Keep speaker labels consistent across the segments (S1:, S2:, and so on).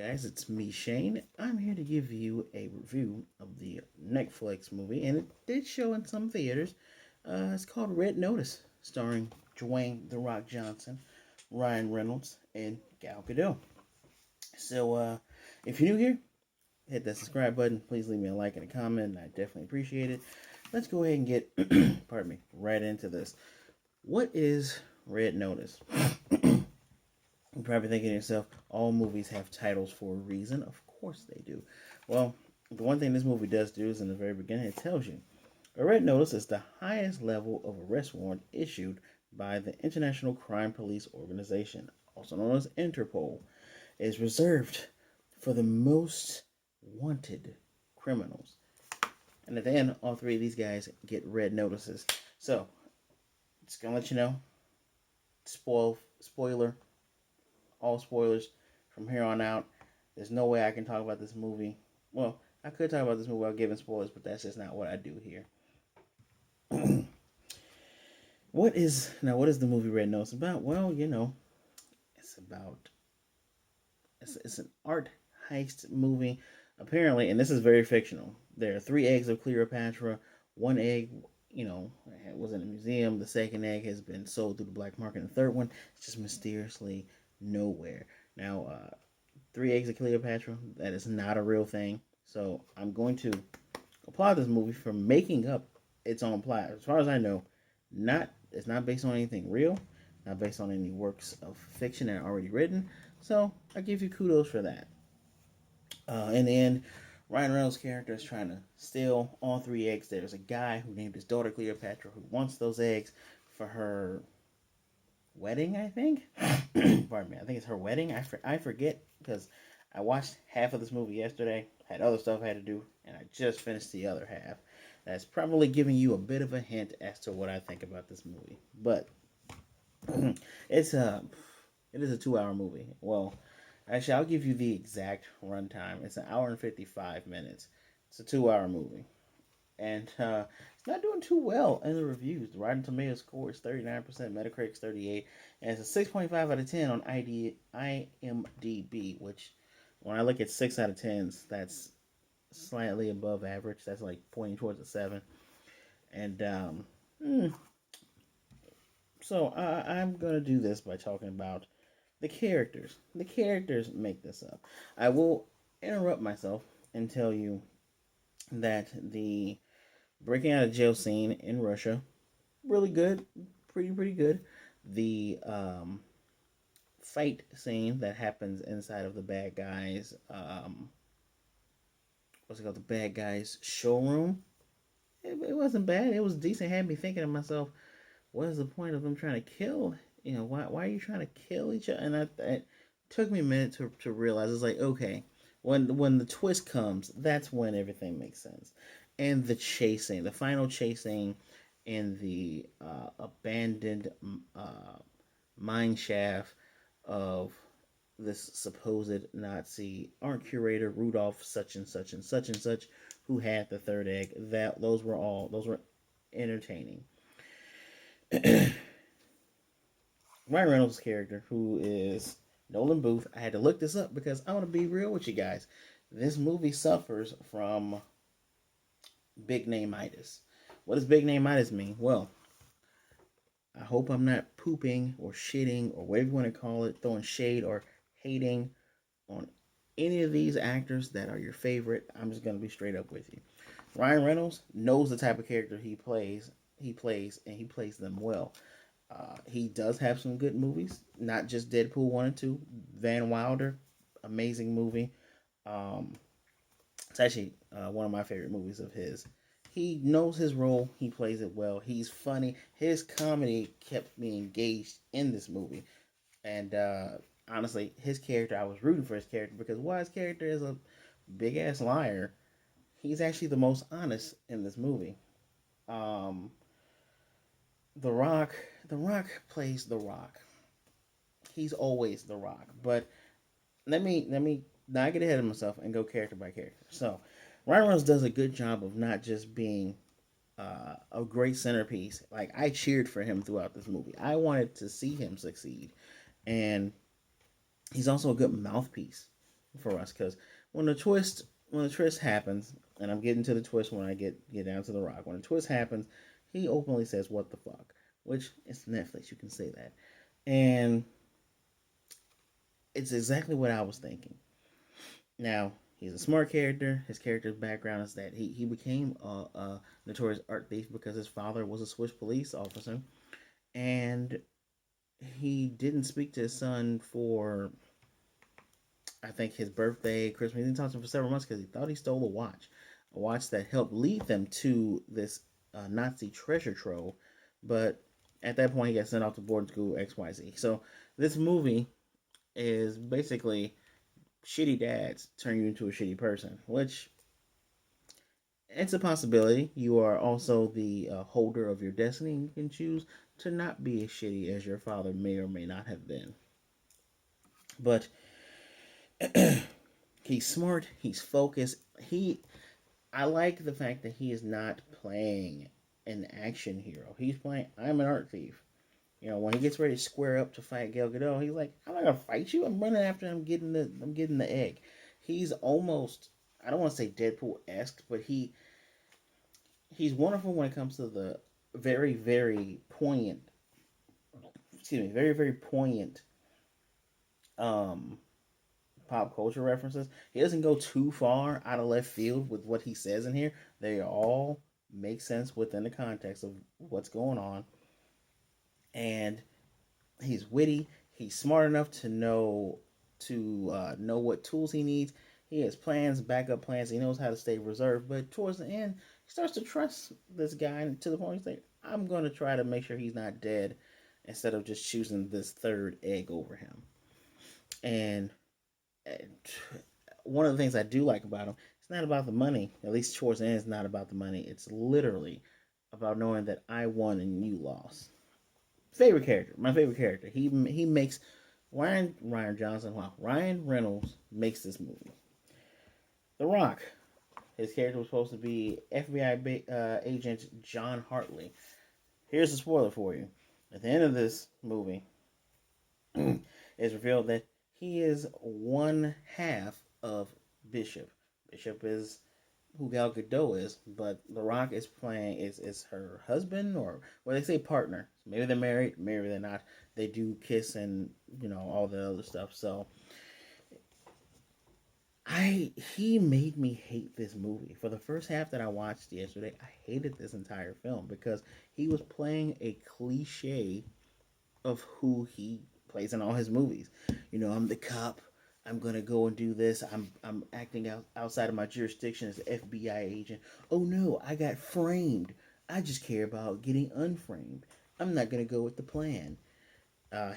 S1: guys? It's me, Shane. I'm here to give you a review of the Netflix movie, and it did show in some theaters. It's called Red Notice, starring Dwayne "The Rock" Johnson, Ryan Reynolds, and Gal Gadot. So, if you're new here, hit that subscribe button. Please leave me a like and a comment, and I definitely appreciate it. Let's go ahead and get, pardon me, right into this. What is Red Notice? You're probably thinking to yourself, all movies have titles for a reason. Of course they do. Well, the one thing this movie does do is in the very beginning, it tells you a red notice is the highest level of arrest warrant issued by the International Crime Police Organization, also known as Interpol. It is reserved for the most wanted criminals. And at the end, all three of these guys get red notices. So, just gonna let you know, spoiler, all spoilers from here on out. There's no way I can talk about this movie. Well, I could talk about this movie without giving spoilers, but that's just not what I do here. What is the movie Red Notice about? Well, it's about it's an art heist movie, apparently, and this is very fictional. There are three eggs of Cleopatra. One egg, was in a museum. The second egg has been sold through the black market. And the third one is just mysteriously nowhere. Now, three eggs of Cleopatra, that is not a real thing. So I'm going to applaud this movie for making up its own plot. As far as I know, it's not based on anything real, not based on any works of fiction that are already written. So I give you kudos for that. In the end, Ryan Reynolds' character is trying to steal all three eggs. There's a guy who named his daughter Cleopatra who wants those eggs for her wedding, I think. Pardon me. I think it's her wedding. I forget because I watched half of this movie yesterday, had other stuff I had to do, and I just finished the other half. That's probably giving you a bit of a hint as to what I think about this movie. But it's it is a 2 hour movie. Well, actually, I'll give you the exact runtime. It's an hour and 55 minutes. It's a 2 hour movie. And it's not doing too well in the reviews. The Rotten Tomatoes score is 39%, Metacritic's 38, and it's a 6.5 out of 10 on IMDb, which when I look at 6 out of 10s, that's slightly above average. That's like pointing towards a 7. And so I'm going to do this by talking about the characters. The characters make this up. I will interrupt myself and tell you that the breaking out of jail scene in Russia, really good, pretty good. The fight scene that happens inside of the bad guys, what's it called, the bad guys showroom. It wasn't bad. It was decent. It had me thinking to myself, what is the point of them trying to kill? Why are you trying to kill each other? And it took me a minute to realize. It's like, okay, when the twist comes, that's when everything makes sense. And the final chasing in the abandoned mine shaft of this supposed Nazi art curator Rudolph such and such and such and such, who had the third egg. Those were entertaining. Ryan Reynolds' character, who is Nolan Booth. I had to look this up because I want to be real with you guys. This movie suffers from big name-itis. What does big name-itis mean? Well, I hope I'm not pooping or shitting or whatever you want to call it, throwing shade or hating on any of these actors that are your favorite. I'm just going to be straight up with you. Ryan Reynolds knows the type of character he plays, and he plays them well. He does have some good movies, not just Deadpool 1 and 2. Van Wilder, amazing movie. It's actually one of my favorite movies of his. He knows his role. He plays it well. He's funny. His comedy kept me engaged in this movie. And honestly, his character, I was rooting for his character because while his character is a big ass liar, he's actually the most honest in this movie. Um, the Rock plays The Rock. He's always The Rock. But let me not get ahead of myself and go character by character. So, Ryan Reynolds does a good job of not just being a great centerpiece. Like, I cheered for him throughout this movie. I wanted to see him succeed, and he's also a good mouthpiece. for us because when the twist when the twist happens, and I'm getting to the twist when I get down to the Rock. When the twist happens, he openly says, "What the fuck?" Which it's Netflix, you can say that, and it's exactly what I was thinking. Now he's a smart character. His character's background is that he became a notorious art thief because his father was a Swiss police officer, and he didn't speak to his son for I think his birthday, Christmas. He didn't talk to him for several months because he thought he stole a watch that helped lead them to this Nazi treasure trove. But at that point, he got sent off to boarding school XYZ. So this movie is basically shitty dads turn you into a shitty person, which it's a possibility. You are also the holder of your destiny. You can choose to not be as shitty as your father may or may not have been. But he's smart. He's focused. I like the fact that he is not playing an action hero. He's playing, I'm an art thief. When he gets ready to square up to fight Gal Gadot, he's like, I'm not gonna fight you. I'm running after him, I'm getting the egg. He's almost, I don't want to say Deadpool esque, but he's wonderful when it comes to the very very poignant, very very poignant um pop culture references. He doesn't go too far out of left field with what he says in here. They all make sense within the context of what's going on. And he's witty. He's smart enough to know what tools he needs. He has plans, backup plans. He knows how to stay reserved. But towards the end, he starts to trust this guy to the point he's like, I'm going to try to make sure he's not dead instead of just choosing this third egg over him. And one of the things I do like about him, it's not about the money. At least towards the end, it's not about the money. It's literally about knowing that I won and you lost. Favorite character, my favorite character. He makes Ryan Johnson. Wow, Ryan Reynolds makes this movie. The Rock. His character was supposed to be FBI agent John Hartley. Here's a spoiler for you. At the end of this movie, it's revealed that he is one half of Bishop. Bishop is who Gal Gadot is, but The Rock is playing is her husband or well they say partner. Maybe they're married, maybe they're not. They do kiss and all the other stuff. So he made me hate this movie. For the first half that I watched yesterday, I hated this entire film because he was playing a cliche of who he plays in all his movies. I'm the cop. I'm gonna go and do this. I'm acting outside of my jurisdiction as an FBI agent. Oh no, I got framed. I just care about getting unframed. I'm not gonna go with the plan.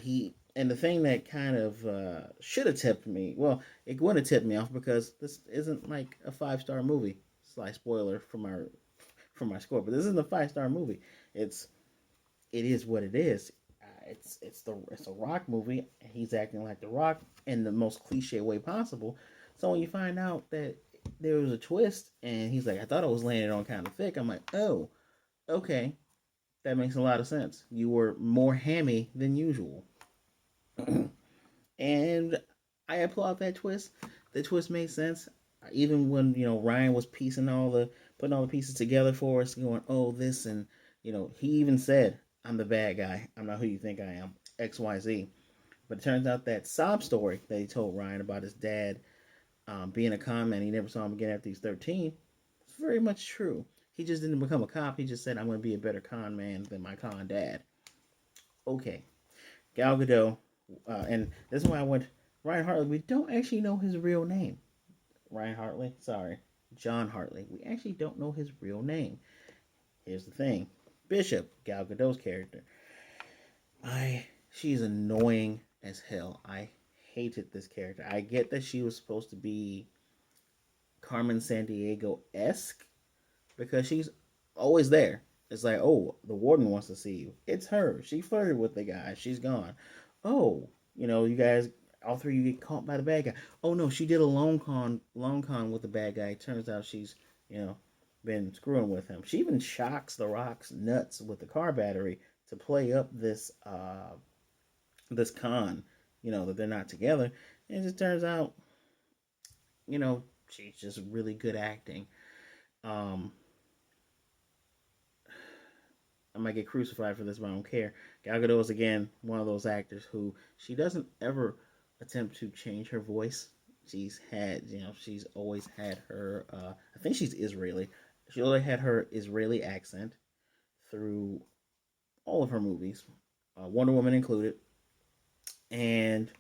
S1: He and the thing that kind of should have tipped me. Well, it wouldn't have tipped me off because this isn't like a 5-star movie. Slight spoiler for my score, but this isn't a 5-star movie. It is what it is. It's a Rock movie. He's acting like the Rock in the most cliche way possible. So when you find out that there was a twist, and he's like, I thought I was laying it on kind of thick. I'm like, oh, okay, that makes a lot of sense. You were more hammy than usual, and I applaud that twist. The twist made sense. Even when Ryan was putting all the pieces together for us, going, oh this and he even said, I'm the bad guy. I'm not who you think I am. XYZ. But it turns out that sob story that he told Ryan about his dad being a con man, he never saw him again after he's 13, it's very much true. He just didn't become a cop. He just said, I'm going to be a better con man than my con dad. Okay. Gal Gadot. And this is why I went, Ryan Hartley. We don't actually know his real name. Ryan Hartley? Sorry. John Hartley. We actually don't know his real name. Here's the thing. Bishop, Gal Gadot's character. She's annoying as hell. I hated this character. I get that she was supposed to be Carmen Sandiego esque because she's always there. It's like, oh, the warden wants to see you. It's her. She flirted with the guy. She's gone. Oh, you guys, all three of you get caught by the bad guy. Oh no, she did a long con with the bad guy. Turns out she's, been screwing with him. She even shocks the Rock's nuts with the car battery to play up this con, that they're not together. And it just turns out she's just really good acting. Um, I might get crucified for this, but I don't care. Gal Gadot is again one of those actors who she doesn't ever attempt to change her voice. She's always had her. I think she's Israeli. She always had her Israeli accent through all of her movies, Wonder Woman included, and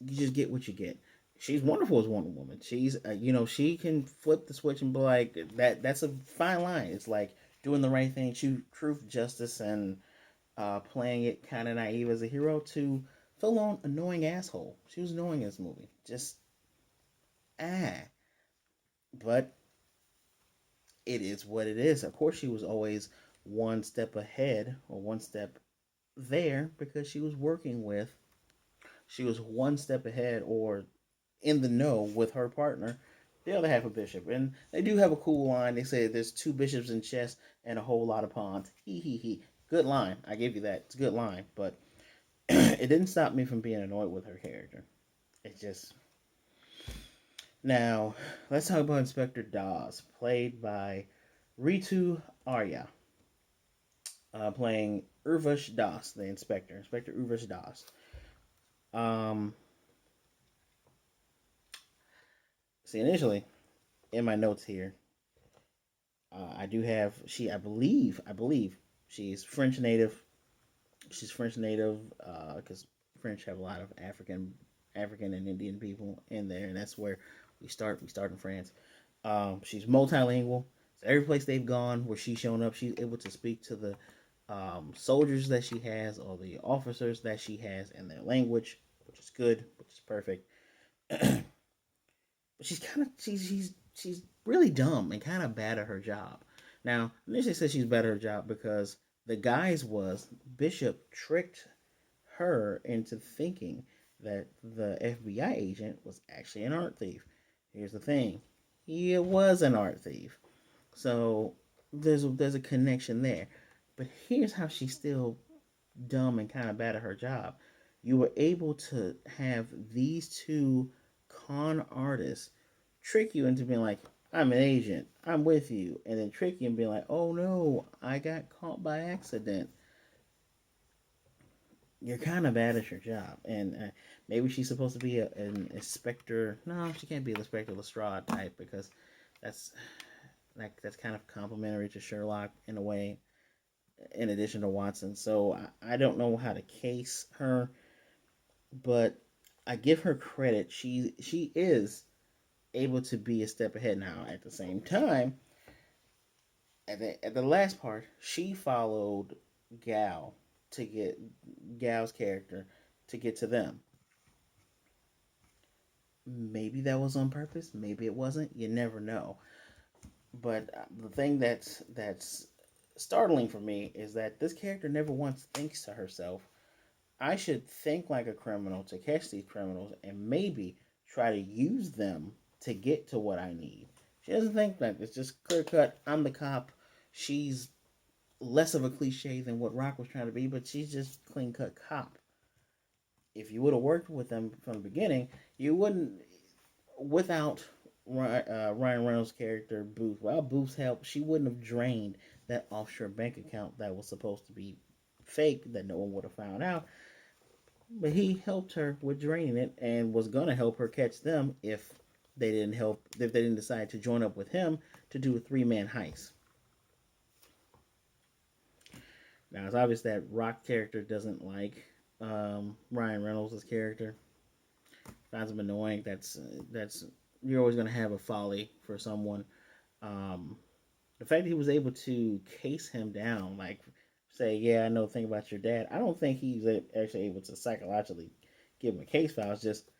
S1: you just get what you get. She's wonderful as Wonder Woman. She can flip the switch and be like that. That's a fine line. It's like doing the right thing, truth, justice, and playing it kind of naive as a hero to full on annoying asshole. She was annoying in this movie. Just ah, but it is what it is. Of course, she was always one step ahead or one step there because she was one step ahead or in the know with her partner, the other half of Bishop. And they do have a cool line. They say there's two bishops in chess and a whole lot of pawns. Hee hee hee. Good line. I give you that. It's a good line. But it didn't stop me from being annoyed with her character. It just. Now, let's talk about Inspector Dawes, played by Ritu Arya, playing Urvash Das, the inspector. Inspector Urvash Das. Um, See, initially, in my notes here, I do have I believe she's French native. She's French native because French have a lot of African and Indian people in there, and that's where we start. We start in France. She's multilingual. So every place they've gone where she's shown up, she's able to speak to the soldiers that she has or the officers that she has in their language, which is good, which is perfect. But she's really dumb and kind of bad at her job. Now, initially said she's bad at her job because the guys was Bishop tricked her into thinking that the FBI agent was actually an art thief. Here's the thing. He was an art thief. So there's a connection there. But here's how she's still dumb and kind of bad at her job. You were able to have these two con artists trick you into being like, I'm an agent, I'm with you, and then trick you and be like, oh no, I got caught by accident. You're kind of bad at your job, and maybe she's supposed to be an inspector. No, she can't be an Inspector Lestrade type because that's that's kind of complimentary to Sherlock in a way. In addition to Watson, so I don't know how to case her, but I give her credit. She is able to be a step ahead now. At the same time, at the last part, she followed Gal to get Gal's character to get to them. Maybe that was on purpose. Maybe it wasn't. You never know. But the thing that's startling for me is that this character never once thinks to herself, I should think like a criminal to catch these criminals and maybe try to use them to get to what I need. She doesn't think that. It's just clear cut. I'm the cop. She's less of a cliche than what Rock was trying to be, but she's just clean cut cop. If you would have worked with them from the beginning, you wouldn't. Without Ryan Reynolds' character Booth, without Booth's help, she wouldn't have drained that offshore bank account that was supposed to be fake that no one would have found out. But he helped her with draining it and was gonna help her catch them if they didn't decide to join up with him to do a three-man heist. Now it's obvious that Rock character doesn't like Ryan Reynolds' character. Finds him annoying. That's you're always gonna have a folly for someone. Um, the fact that he was able to case him down, like say, yeah, I know a thing about your dad. I don't think he's actually able to psychologically give him a case file. It's just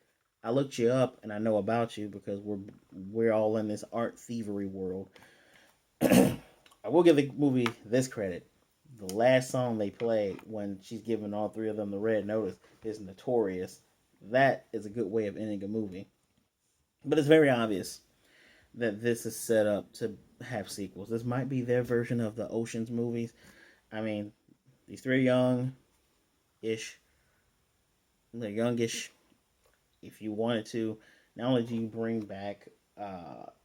S1: I looked you up and I know about you because we're all in this art thievery world. I will give the movie this credit. The last song they play when she's giving all three of them the red notice is Notorious. That is a good way of ending a movie. But it's very obvious that this is set up to have sequels. This might be their version of the Ocean's movies. I mean, these three young-ish. They're youngish. If you wanted to, not only do you bring back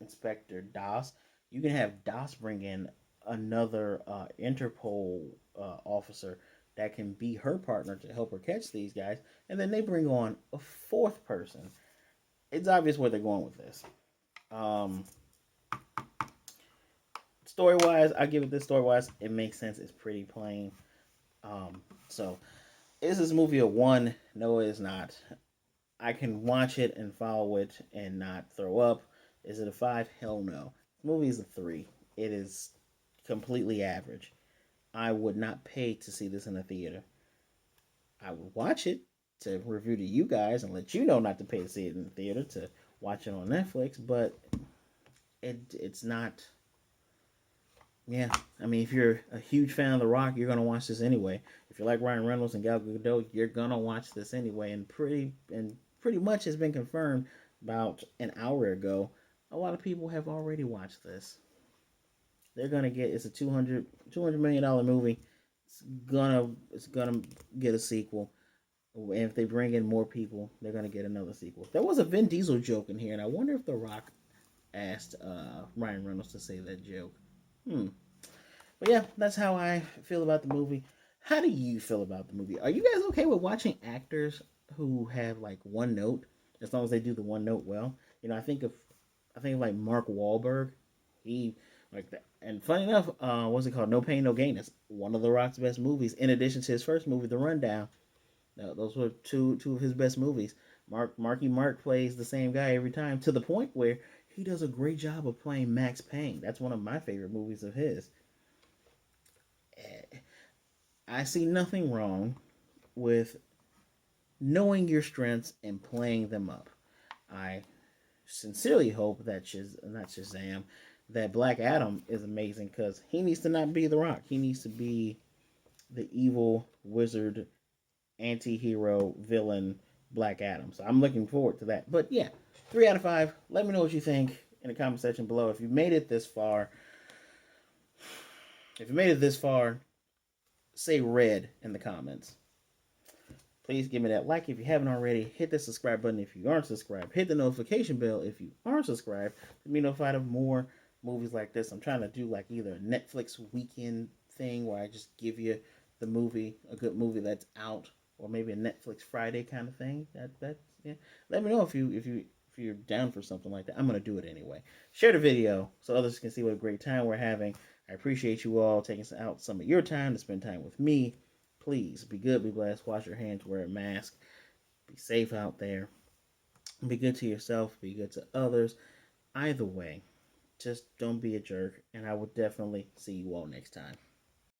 S1: Inspector Dawes, you can have Dawes bring in another Interpol officer that can be her partner to help her catch these guys, and then they bring on a fourth person. It's obvious where they're going with this. Um, Story wise, I give it this. Story wise, it makes sense. It's pretty plain. So is this movie a one? No, it is not. I can watch it and follow it and not throw up. Is it a five? Hell no. This movie is a three. It is completely average. I would not pay to see this in a theater. I would watch it to review to you guys and let you know not to pay to see it in the theater, to watch it on Netflix, but it's not. Yeah, I mean, if you're a huge fan of The Rock, you're gonna watch this anyway. If you like Ryan Reynolds and Gal Gadot, you're gonna watch this anyway. And pretty much has been confirmed about an hour ago. A lot of people have already watched this. They're gonna get, it's a $200 million movie. It's gonna get a sequel. And if they bring in more people, they're gonna get another sequel. There was a Vin Diesel joke in here, and I wonder if The Rock asked Ryan Reynolds to say that joke. Hmm. But yeah, that's how I feel about the movie. How do you feel about the movie? Are you guys okay with watching actors who have like one note, as long as they do the one note well? You know, I think of like Mark Wahlberg. He like that. And funny enough, what's it called? No Pain, No Gain. It's one of The Rock's best movies. In addition to his first movie, The Rundown. Those were two of his best movies. Marky Mark plays the same guy every time, to the point where he does a great job of playing Max Payne. That's one of my favorite movies of his. I see nothing wrong with knowing your strengths and playing them up. I sincerely hope that not Shazam, that Black Adam is amazing, because he needs to not be The Rock. He needs to be the evil wizard, anti-hero, villain Black Adam. So I'm looking forward to that. But yeah, 3 out of 5. Let me know what you think in the comment section below. If you made it this far, say red in the comments. Please give me that like if you haven't already. Hit the subscribe button if you aren't subscribed. Hit the notification bell if you aren't subscribed to be notified of more movies like this. I'm trying to do like either a Netflix weekend thing where I just give you the movie, a good movie that's out, or maybe a Netflix Friday kind of thing. Yeah. Let me know if you're down for something like that. I'm gonna do it anyway. Share the video so others can see what a great time we're having. I appreciate you all taking out some of your time to spend time with me. Please be good, be blessed, wash your hands, wear a mask, be safe out there, be good to yourself, be good to others. Either way, just don't be a jerk, and I will definitely see you all next time.